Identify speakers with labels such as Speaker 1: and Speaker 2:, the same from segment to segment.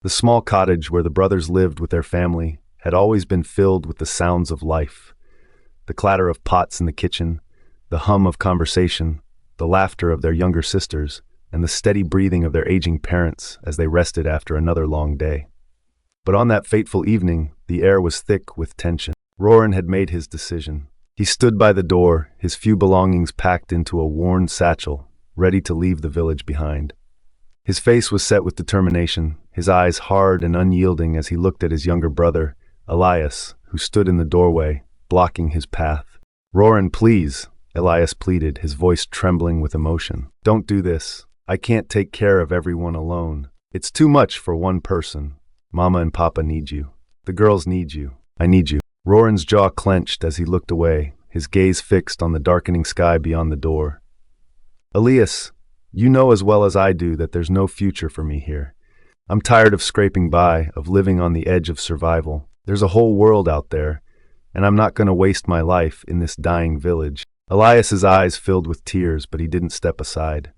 Speaker 1: The small cottage where the brothers lived with their family had always been filled with the sounds of life. The clatter of pots in the kitchen, the hum of conversation, the laughter of their younger sisters, and the steady breathing of their aging parents as they rested after another long day. But on that fateful evening, the air was thick with tension. Roran had made his decision. He stood by the door, his few belongings packed into a worn satchel, ready to leave the village behind. His face was set with determination, his eyes hard and unyielding as he looked at his younger brother, Elias, who stood in the doorway, blocking his path. "Roran, please," Elias pleaded, his voice trembling with emotion. "Don't do this. I can't take care of everyone alone. It's too much for one person. Mama and Papa need you. The girls need you. I need you." Roran's jaw clenched as he looked away, his gaze fixed on the darkening sky beyond the door. "Elias, you know as well as I do that there's no future for me here. I'm tired of scraping by, of living on the edge of survival. There's a whole world out there, and I'm not going to waste my life in this dying village." Elias's eyes filled with tears, but he didn't step aside.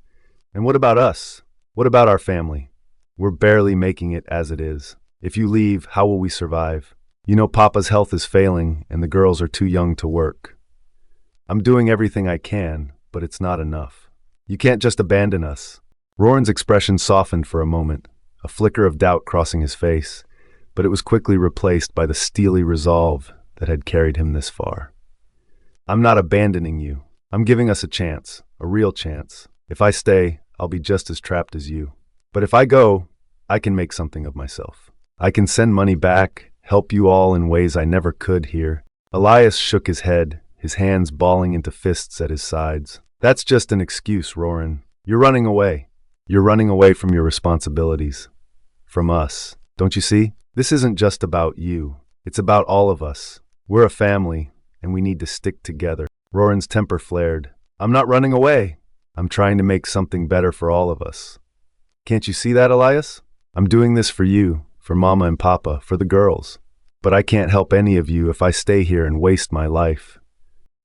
Speaker 1: "And what about us? What about our family? We're barely making it as it is. If you leave, how will we survive? You know Papa's health is failing, and the girls are too young to work. I'm doing everything I can, but it's not enough. You can't just abandon us." Roran's expression softened for a moment, a flicker of doubt crossing his face, but it was quickly replaced by the steely resolve that had carried him this far. "I'm not abandoning you. I'm giving us a chance, a real chance. If I stay, I'll be just as trapped as you. But if I go, I can make something of myself. I can send money back, help you all in ways I never could here." Elias shook his head, his hands balling into fists at his sides. "That's just an excuse, Roran. You're running away. You're running away from your responsibilities. From us. Don't you see? This isn't just about you. It's about all of us. We're a family, and we need to stick together." Roran's temper flared. "I'm not running away. I'm trying to make something better for all of us. Can't you see that, Elias? I'm doing this for you, for Mama and Papa, for the girls. But I can't help any of you if I stay here and waste my life."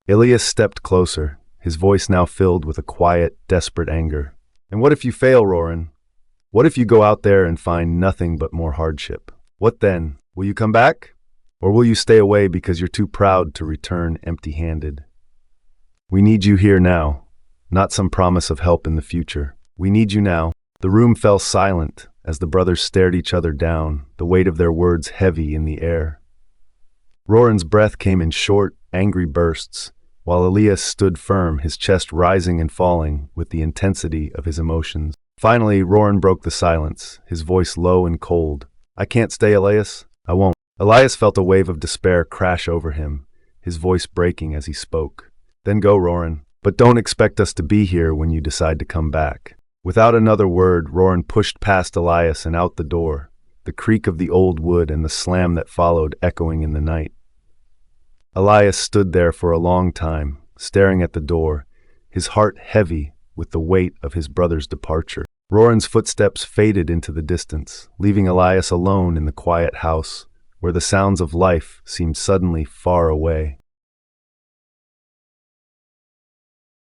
Speaker 1: Elias stepped closer, his voice now filled with a quiet, desperate anger. "And what if you fail, Roran? What if you go out there and find nothing but more hardship? What then? Will you come back? Or will you stay away because you're too proud to return empty-handed? We need you here now, not some promise of help in the future. We need you now." The room fell silent as the brothers stared each other down, the weight of their words heavy in the air. Roran's breath came in short, angry bursts, while Elias stood firm, his chest rising and falling with the intensity of his emotions. Finally, Roran broke the silence, his voice low and cold. "I can't stay, Elias. I won't." Elias felt a wave of despair crash over him, his voice breaking as he spoke. "Then go, Roran. But don't expect us to be here when you decide to come back." Without another word, Roran pushed past Elias and out the door, the creak of the old wood and the slam that followed echoing in the night. Elias stood there for a long time, staring at the door, his heart heavy with the weight of his brother's departure. Roran's footsteps faded into the distance, leaving Elias alone in the quiet house, where the sounds of life seemed suddenly far away.